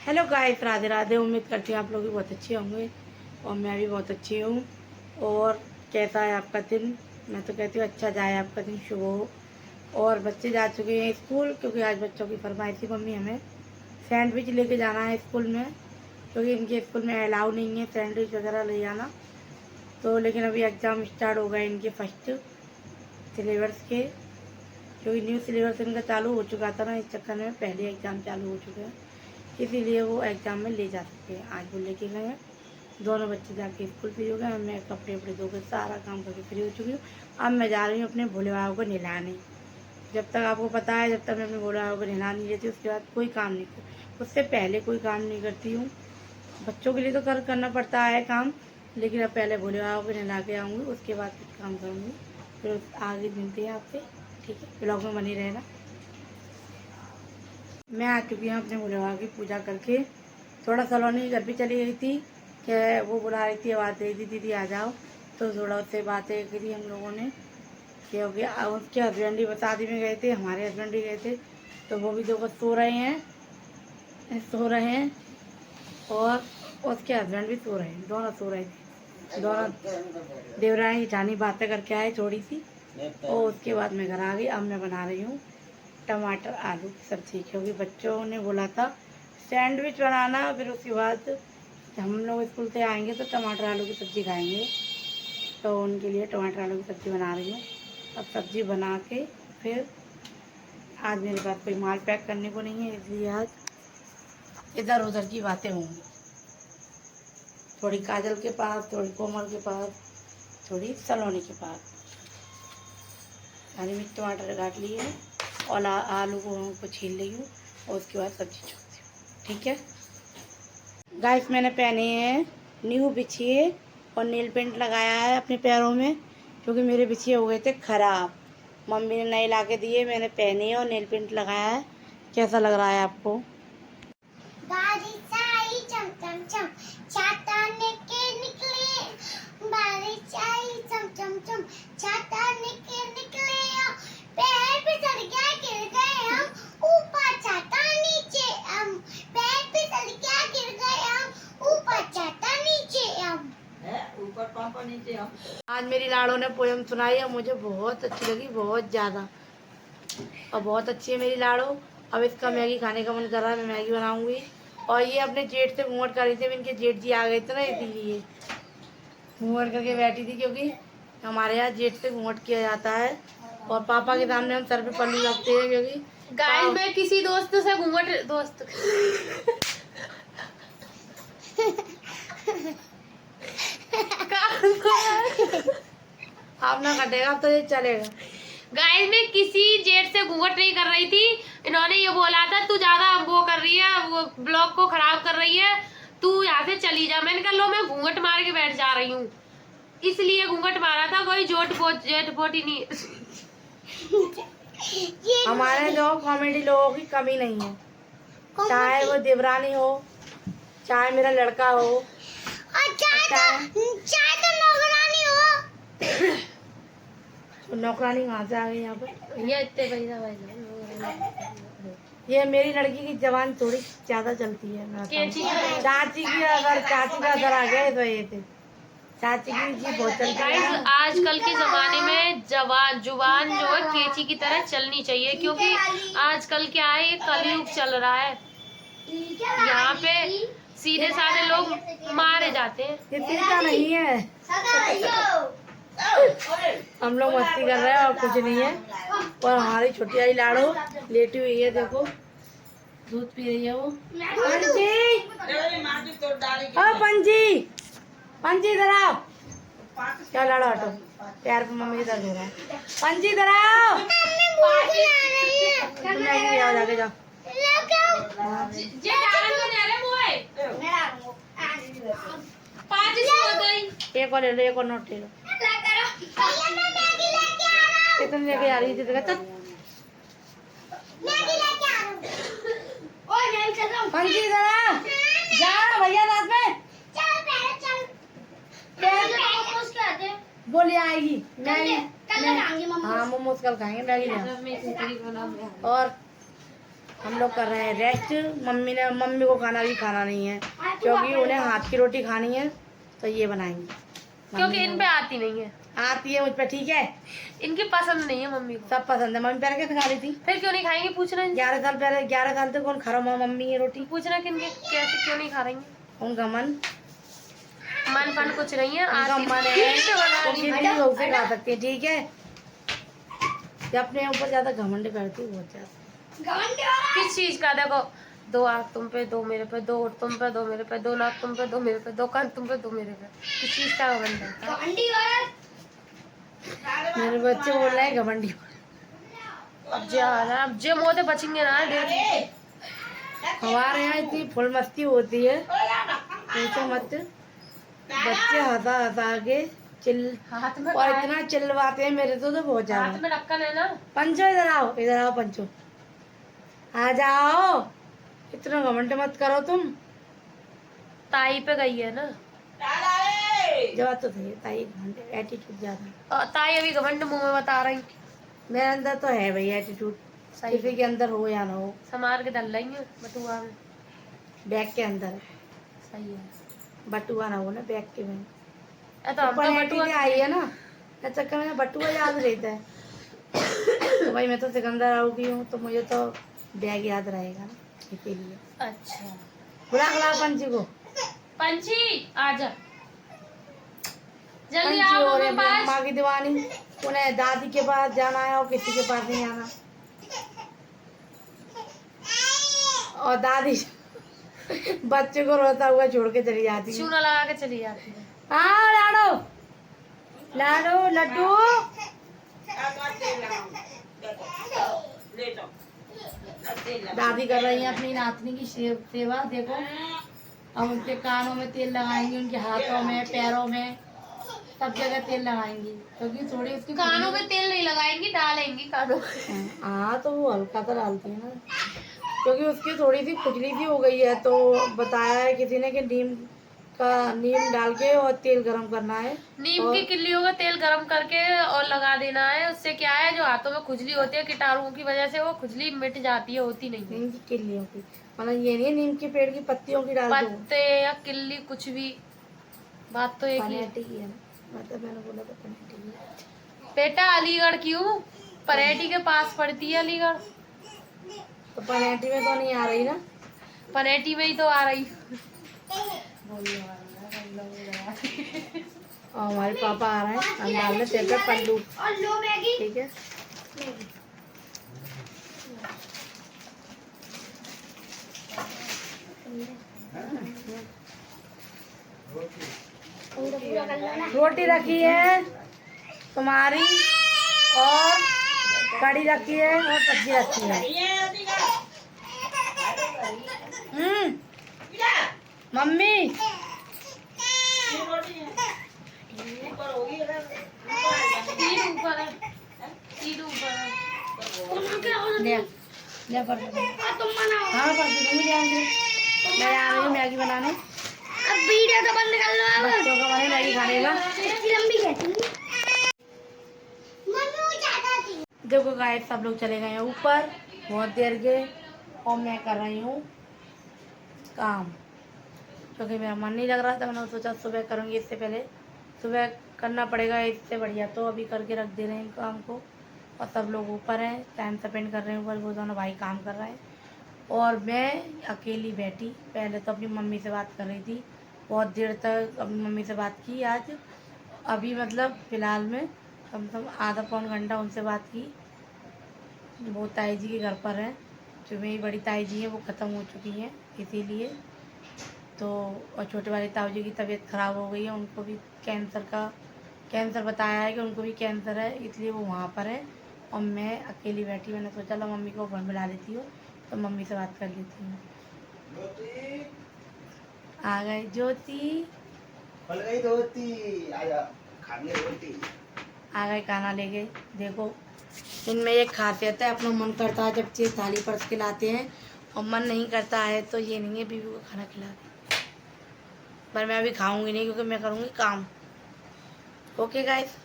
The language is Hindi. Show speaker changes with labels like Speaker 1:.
Speaker 1: Hello guys, Radhe Radhe. उम्मीद करती हूँ आप लोग भी बहुत अच्छे होंगे और मैं भी बहुत अच्छी हूँ। और कैसा है आपका दिन? मैं तो कहती हूँ अच्छा जाए, आपका दिन शुभ हो। और बच्चे जा चुके हैं स्कूल, क्योंकि आज बच्चों की फरमाइश थी, मम्मी हमें सैंडविच लेके जाना है स्कूल में, क्योंकि इनके स्कूल में अलाउ नहीं है सैंडविच वगैरह ले जाना। तो लेकिन अभी एग्ज़ाम स्टार्ट हो गए इनके फर्स्ट सिलेबस के, क्योंकि न्यू सिलेबस इनका चालू हो चुका था ना, इस चक्कर में पहले एग्ज़ाम चालू हो चुके हैं, इसीलिए वो एग्ज़ाम में ले जा सकते हैं। आज वो लेके गए हैं, दोनों बच्चे जाके स्कूल फ्री हो गए। मैं कपड़े वपड़े धो के सारा काम करके फ्री हो चुकी हूँ। अब मैं जा रही हूँ अपने भोले बाबा को नहलाने। जब तक आपको पता है, जब तक मैं अपने भोले बाबा को नहला नहीं लेती उसके बाद कोई काम नहीं करती, उससे पहले कोई काम नहीं करती हूँ। बच्चों के लिए तो करना पड़ता है काम, लेकिन अब पहले भोले बाबा को नहला के आऊँगी, उसके बाद कुछ काम करूँगी। फिर आगे मिलते हैं आपसे, ठीक है? ब्लॉग में बनी रहना। मैं आ चुकी हूँ अपने भोले बाबा की पूजा करके। थोड़ा सलोनी के घर भी चली गई थी, कि वो बुला रही थी, आवाज़ दे दी दीदी आ जाओ। तो थोड़ा उससे बातें करी हम लोगों ने, क्योंकि उसके हस्बैंड भी शादी में गए थे, हमारे हस्बैंड भी गए थे। तो वो भी दो सो रहे हैं और उसके हस्बैंड भी सो रहे हैं, दोनों सो रहे थे। दोनों देवरानी जानी बातें करके आए थोड़ी सी, और उसके बाद मैं घर आ गई। अब मैं बना रही हूँ टमाटर आलू की सब्ज़ी, क्योंकि बच्चों ने बोला था सैंडविच बनाना। फिर उसके बाद हम लोग स्कूल से आएंगे तो टमाटर आलू की सब्ज़ी खाएंगे, तो उनके लिए टमाटर आलू की सब्ज़ी बना रही हूँ। अब सब्ज़ी बना के फिर आज मेरे पास कोई माल पैक करने को नहीं है, इसलिए आज इधर उधर की बातें होंगी। थोड़ी काजल के पास, थोड़ी कोमल के पास, थोड़ी सलोनी के पास। हरी मिर्च टमाटर काट लिए और आलू को छील रही हूँ, और उसके बाद सब्जी छोड़ती हूँ, ठीक है गाइस? मैंने पहने हैं न्यू बिछिए और नील पेंट लगाया है अपने पैरों में, क्योंकि मेरे बिछिए हो गए थे ख़राब। मम्मी ने नए ला के दिए, मैंने पहने हैं और नील पेंट लगाया है। कैसा लग रहा है आपको? बारिश आई चम चम चम, छाता लेके निकले, बारिश आई चम चम चम, छाता लेके निकले, पैर पे चढ़ गया गिर गए हम, ऊपर छाता नीचे हम, पैर पे चढ़ गया गिर गए हम, ऊपर छाता नीचे हम, ऊपर पापा नीचे हम। आज मेरी लाड़ों ने पोयम सुनाई है, मुझे बहुत अच्छी लगी, बहुत ज़्यादा, और बहुत अच्छी है मेरी लाड़ो। अब इसका मैगी खाने का मन कर रहा है, मैं मैगी बनाऊंगी। और ये अपने जेठ से घूंघट कर रही थी, इनके जेठ जी आ गए थे ना, इसीलिए घूंघट करके बैठी थी, क्योंकि हमारे यहाँ जेठ से घूंघट किया जाता है। और पापा के सामने हम सर पे पल्लू रखते हैं, क्योंकि
Speaker 2: गाइस मैं किसी दोस्त से घूंघट दोस्त
Speaker 1: आप ना कटेगा, अब तो ये चलेगा।
Speaker 2: गाइस मैं किसी जेठ से घूंघट नहीं कर रही थी। इन्होंने ये बोला था तू ज्यादा वो कर रही है, वो ब्लॉग को खराब कर रही है, तू यहाँ से चली जा। मैंने कहा लो मैं घूंघट मार के बैठ जा रही हूँ, इसलिए घूंघट मारा था। कोई जेठ पोटी नहीं।
Speaker 1: हमारे जो कॉमेडी लोगों की कमी नहीं है, चाहे वो देवरानी हो, चाहे मेरा लड़का हो, और चाहे तो नौकरानी हो। तो नौकरानी कहाँ से आ गई यहाँ पर?
Speaker 2: ये इतने पैसा
Speaker 1: ये मेरी लड़की की जबान थोड़ी ज्यादा चलती है। चाची की अगर चाची का अदर आ गया तो ये थे, चाची की जी बहुत चलती है।
Speaker 2: आजकल के जमाने में जुबान जो है केची की तरह चलनी चाहिए, क्योंकि आजकल क्या है, ये कलयुग चल रहा है। यहाँ पे सीधे साधे लोग मारे जाते हैं।
Speaker 1: ये तीखा नहीं है, हम लोग मस्ती कर रहे हैं और कुछ नहीं है। और हमारी छोटी वाली लाड़ो लेटी हुई है, देखो दूध पी रही है वो। पंजी, पंजी, पंजी इधर आओ। क्या लड़ा हटो, प्यार पे मम्मी की दर्द हो रहा है। पंजी इधर आओ, जाके जाओ। एक और ले लो, एक और नोट ले लो। कितने लेके आ रही थी? पंजी इधर आ, जा भैया साथ में बोली आएगी। हाँ मोमोज कल खाएंगे, मैगी ले। हम लोग कर रहे हैं रेस्ट। मम्मी को खाना भी खाना नहीं है, क्योंकि उन्हें हाथ की रोटी खानी है, तो ये बनाएंगे।
Speaker 2: क्योंकि इन पे आती नहीं है।
Speaker 1: आती है मुझ पे, ठीक है।
Speaker 2: इनकी पसंद नहीं है मम्मी को।
Speaker 1: सब पसंद है। मम्मी पहले कैसे खा रही थी?
Speaker 2: फिर क्यों नहीं खाएंगे? पूछना
Speaker 1: 11 साल तक कौन खा रहा मम्मी ये रोटी?
Speaker 2: पूछना किनके कैसे क्यों नहीं खा रही?
Speaker 1: उनका मन
Speaker 2: फन कुछ नहीं है।
Speaker 1: उनका मन है, वो किसी लोग से खा सकते हैं, ठीक है। ये अपने ऊपर ज्यादा घमंड करती है, बहुत ज्यादा।
Speaker 2: किस चीज का? देखो, 2 आँख तुम पे, 2 मेरे पे, 2 होठ तुम पे, 2 मेरे पे, 2 नाक तुम पे, 2 मेरे पे, 2 कान तुम पे, 2 मेरे पे। किस चीज का घमंड है?
Speaker 1: मेरे बच्चे बोल रहे हैं घमंडी।
Speaker 2: अब जे मोते बचेंगे ना देख।
Speaker 1: हमारे यहाँ इतनी फुल मस्ती होती है, पूछो मत। बच्चे हंसा हंसा के
Speaker 2: हाथ में
Speaker 1: और इतना चिल्लवाते हैं मेरे तो बहुत
Speaker 2: हाथ
Speaker 1: ज्यादा।
Speaker 2: में ढक्कन है ना।
Speaker 1: पंचो इधर आओ पंचो, आ जाओ। इतना घमंड मत करो तुम।
Speaker 2: ताई पे गई है ना।
Speaker 1: जवाब तो सही है, ताई घमंड, एटीट्यूड ज्यादा।
Speaker 2: और ताई अभी घमंड मुंह में बता रही।
Speaker 1: मेरे अंदर तो है भाई एटीट्यूड,
Speaker 2: सही
Speaker 1: किसी के अंदर हो या ना हो।
Speaker 2: समार के डल रही है बटुआ में।
Speaker 1: बैग के अंदर है,
Speaker 2: सही है।
Speaker 1: बटुआ ना हो ना बैग के में।
Speaker 2: तो हम तो बटुआ
Speaker 1: आई है ना, इस चक्कर में बटुआ याद रहता है। तो भाई मैं तो सिकंदर आऊगी हूँ, तो मुझे तो बैग याद रहेगा ना, इसीलिए।
Speaker 2: अच्छा,
Speaker 1: बुला पंची को।
Speaker 2: पंची आजा जल्दी
Speaker 1: पंची
Speaker 2: आओ
Speaker 1: और
Speaker 2: मम्मी पास।
Speaker 1: माँ की दीवानी, उन्हें दादी के पास जाना है और किसी के पास नहीं आना। और दादी बच्चे को रोता हुआ छोड़ के चली जाती है।
Speaker 2: चूना लगा के चली जाती है।
Speaker 1: हाँ लाडो लाडो लड्डू। दादी कर रही है अपनी नातनी की सेवा। देखो, अब उनके कानों में तेल लगाएंगे, उनके हाथों में, पैरों में, सब जगह तेल लगाएंगी, क्योंकि थोड़ी उसकी
Speaker 2: कानों में तेल नहीं लगाएंगी, डालेंगी कानों में।
Speaker 1: हाँ तो वो हल्का तो डालती है ना, क्योंकि उसकी थोड़ी सी खुजली सी हो गई है। तो बताया है किसी ने कि नीम डाल के और तेल गरम करना है।
Speaker 2: नीम की किल्लियों का तेल गरम करके और लगा देना है। उससे क्या है, जो हाथों में खुजली होती है कीटाणुओं की वजह से, वो खुजली मिट जाती है, होती नहीं है।
Speaker 1: नीम की किल्लियों की मतलब ये नहीं है नीम के पेड़ की पत्तियों की डाल दो।
Speaker 2: पत्ते या किल्ली कुछ भी, बात तो एक ही है।
Speaker 1: मतलब मैंने बोला तो पनेटी है।
Speaker 2: बेटा अलीगढ़ क्यों? परेटी के पास पड़ती है अलीगढ़।
Speaker 1: तो पनेटी में तो नहीं आ रही ना।
Speaker 2: पनेटी में ही तो आ रही।
Speaker 1: और हमारे पापा आ रहे हैं, हम डाल रहे तेल पे पल्लू, ठीक है। रोटी रखी है तुम्हारी, और कड़ी रखी है, और सब्जी रखी है। मम्मी ले कर दो। हाँ कर दूँगी, ले आऊँगी। मैं आ रही हूँ मैगी बनाने।
Speaker 3: अब वीडियो तो बंद कर लो। अब
Speaker 1: बच्चों का मन मैगी खाने का।
Speaker 3: लंबी कहती
Speaker 1: देखो गाइस, सब लोग चले गए हैं ऊपर बहुत देर के, और मैं कर रही हूँ काम, क्योंकि मेरा मन नहीं लग रहा था। मैंने सोचा सुबह करूँगी, इससे पहले सुबह करना पड़ेगा, इससे बढ़िया तो अभी करके रख दे रहे हैं काम को। और सब लोग ऊपर हैं, टाइम स्पेंड कर रहे हैं ऊपर, वो दोनों भाई काम कर रहे हैं, और मैं अकेली बैठी। पहले तो अपनी मम्मी से बात कर रही थी, बहुत देर तक अपनी मम्मी से बात की आज। अभी मतलब फ़िलहाल में कम से कम आधा पौन घंटा उनसे बात की। वो ताई जी के घर पर हैं, जो मेरी बड़ी ताई जी हैं वो ख़त्म हो चुकी हैं, इसीलिए तो। और छोटे वाले ताऊ जी की तबीयत ख़राब हो गई है, उनको भी कैंसर बताया है कि उनको भी कैंसर है, इसलिए वो वहाँ पर है। और मैं अकेली बैठी, मैंने सोचा लो मम्मी को घर मिला लेती हूँ, तो मम्मी से बात कर लेती हूँ। आ गई ज्योति, आ गए खाना ले गए। देखो इनमें एक खासियत है, अपना मन करता है जब चीज़ थाली पर खिलाते हैं, और मन नहीं करता है तो ये नहीं है बीवी को खाना खिलाते। पर मैं अभी खाऊंगी नहीं, क्योंकि मैं करूँगी काम। Okay guys.